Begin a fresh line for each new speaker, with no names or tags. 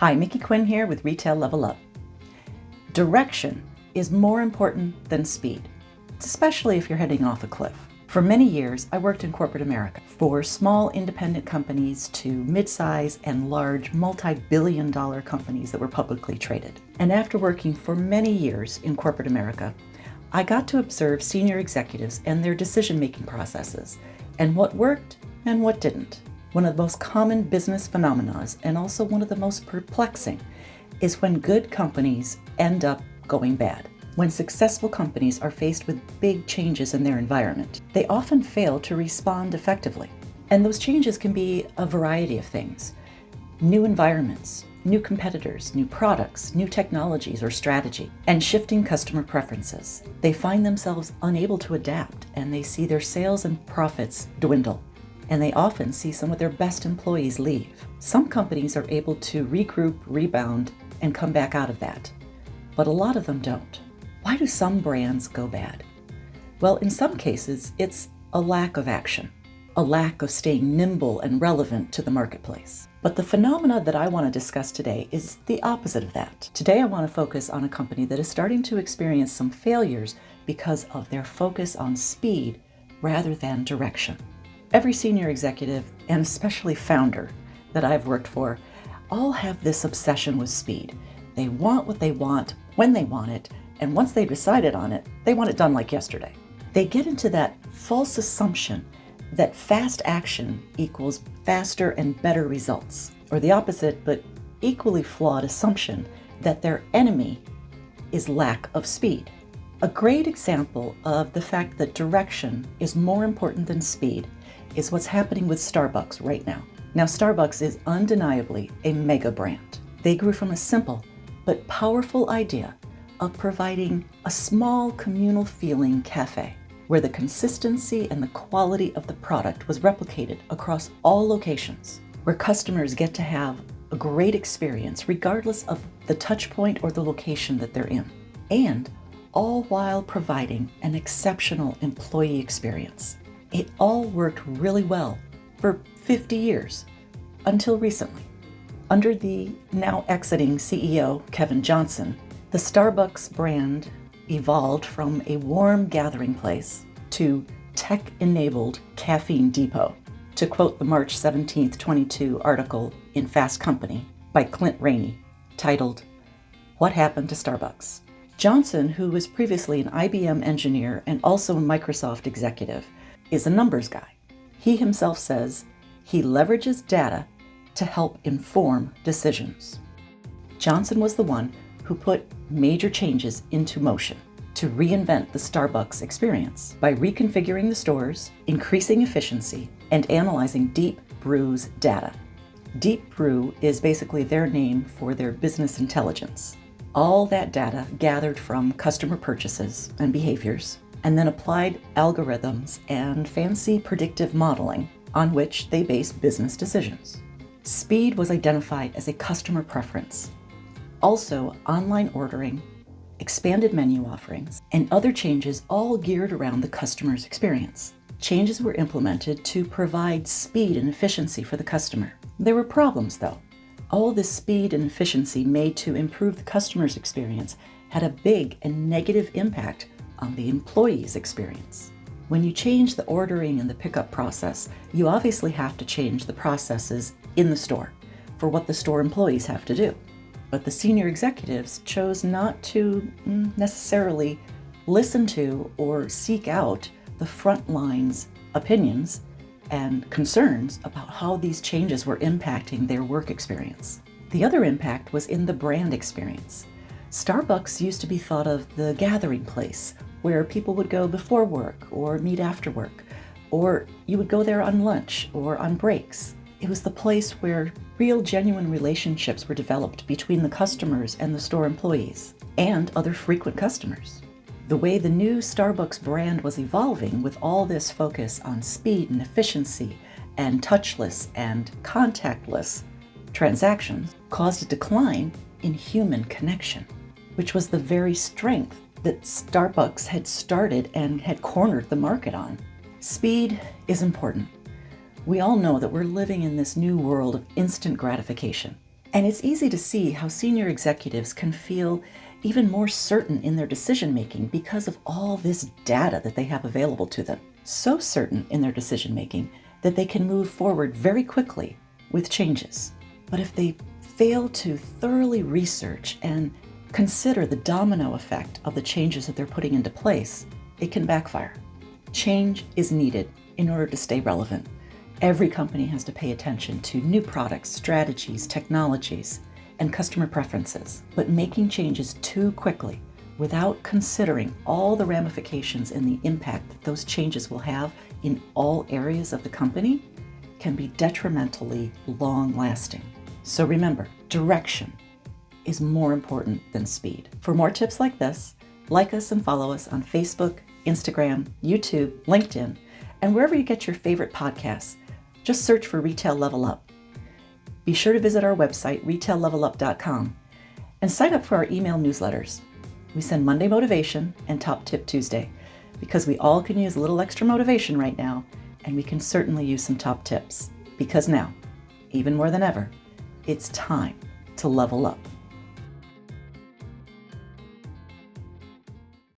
Hi, Mickey Quinn here with Retail Level Up. Direction is more important than speed, especially if you're heading off a cliff. For many years, I worked in corporate America, for small independent companies to mid-size and large multi-billion-dollar companies that were publicly traded. And after working for many years in corporate America, I got to observe senior executives and their decision-making processes, and what worked and what didn't. One of the most common business phenomena, and also one of the most perplexing, is when good companies end up going bad. When successful companies are faced with big changes in their environment, they often fail to respond effectively. And those changes can be a variety of things. New environments, new competitors, new products, new technologies or strategy, and shifting customer preferences. They find themselves unable to adapt, and they see their sales and profits dwindle. And they often see some of their best employees leave. Some companies are able to regroup, rebound, and come back out of that. But a lot of them don't. Why do some brands go bad? Well, in some cases, it's a lack of action, a lack of staying nimble and relevant to the marketplace. But the phenomena that I want to discuss today is the opposite of that. Today, I want to focus on a company that is starting to experience some failures because of their focus on speed rather than direction. Every senior executive, and especially founder that I've worked for, all have this obsession with speed. They want what they want when they want it, and once they've decided on it, they want it done like yesterday. They get into that false assumption that fast action equals faster and better results, or the opposite, but equally flawed assumption that their enemy is lack of speed. A great example of the fact that direction is more important than speed is what's happening with Starbucks right now. Now, Starbucks is undeniably a mega brand. They grew from a simple but powerful idea of providing a small communal feeling cafe where the consistency and the quality of the product was replicated across all locations, where customers get to have a great experience regardless of the touch point or the location that they're in, and all while providing an exceptional employee experience. It all worked really well for 50 years, until recently. Under the now exiting CEO, Kevin Johnson, the Starbucks brand evolved from a warm gathering place to tech-enabled caffeine depot, to quote the March 17, 2022 article in Fast Company by Clint Rainey, titled, "What Happened to Starbucks?" Johnson, who was previously an IBM engineer and also a Microsoft executive, is a numbers guy. He himself says he leverages data to help inform decisions. Johnson was the one who put major changes into motion to reinvent the Starbucks experience by reconfiguring the stores, increasing efficiency, and analyzing Deep Brew's data. Deep Brew is basically their name for their business intelligence. All that data gathered from customer purchases and behaviors, and then applied algorithms and fancy predictive modeling on which they base business decisions. Speed was identified as a customer preference. Also, online ordering, expanded menu offerings, and other changes all geared around the customer's experience. Changes were implemented to provide speed and efficiency for the customer. There were problems, though. All this speed and efficiency made to improve the customer's experience had a big and negative impact on the employee's experience. When you change the ordering and the pickup process, you obviously have to change the processes in the store for what the store employees have to do. But the senior executives chose not to necessarily listen to or seek out the front line's opinions and concerns about how these changes were impacting their work experience. The other impact was in the brand experience. Starbucks used to be thought of the gathering place where people would go before work or meet after work, or you would go there on lunch or on breaks. It was the place where real, genuine relationships were developed between the customers and the store employees and other frequent customers. The way the new Starbucks brand was evolving with all this focus on speed and efficiency and touchless and contactless transactions caused a decline in human connection, which was the very strength that Starbucks had started and had cornered the market on. Speed is important. We all know that we're living in this new world of instant gratification. And it's easy to see how senior executives can feel even more certain in their decision making because of all this data that they have available to them. So certain in their decision making that they can move forward very quickly with changes. But if they fail to thoroughly research and consider the domino effect of the changes that they're putting into place, it can backfire. Change is needed in order to stay relevant. Every company has to pay attention to new products, strategies, technologies, and customer preferences. But making changes too quickly without considering all the ramifications and the impact that those changes will have in all areas of the company can be detrimentally long-lasting. So remember, direction is more important than speed. For more tips like this, like us and follow us on Facebook, Instagram, YouTube, LinkedIn, and wherever you get your favorite podcasts. Just search for Retail Level Up. Be sure to visit our website, retaillevelup.com, and sign up for our email newsletters. We send Monday Motivation and Top Tip Tuesday because we all can use a little extra motivation right now, and we can certainly use some top tips. Because now, even more than ever, it's time to level up.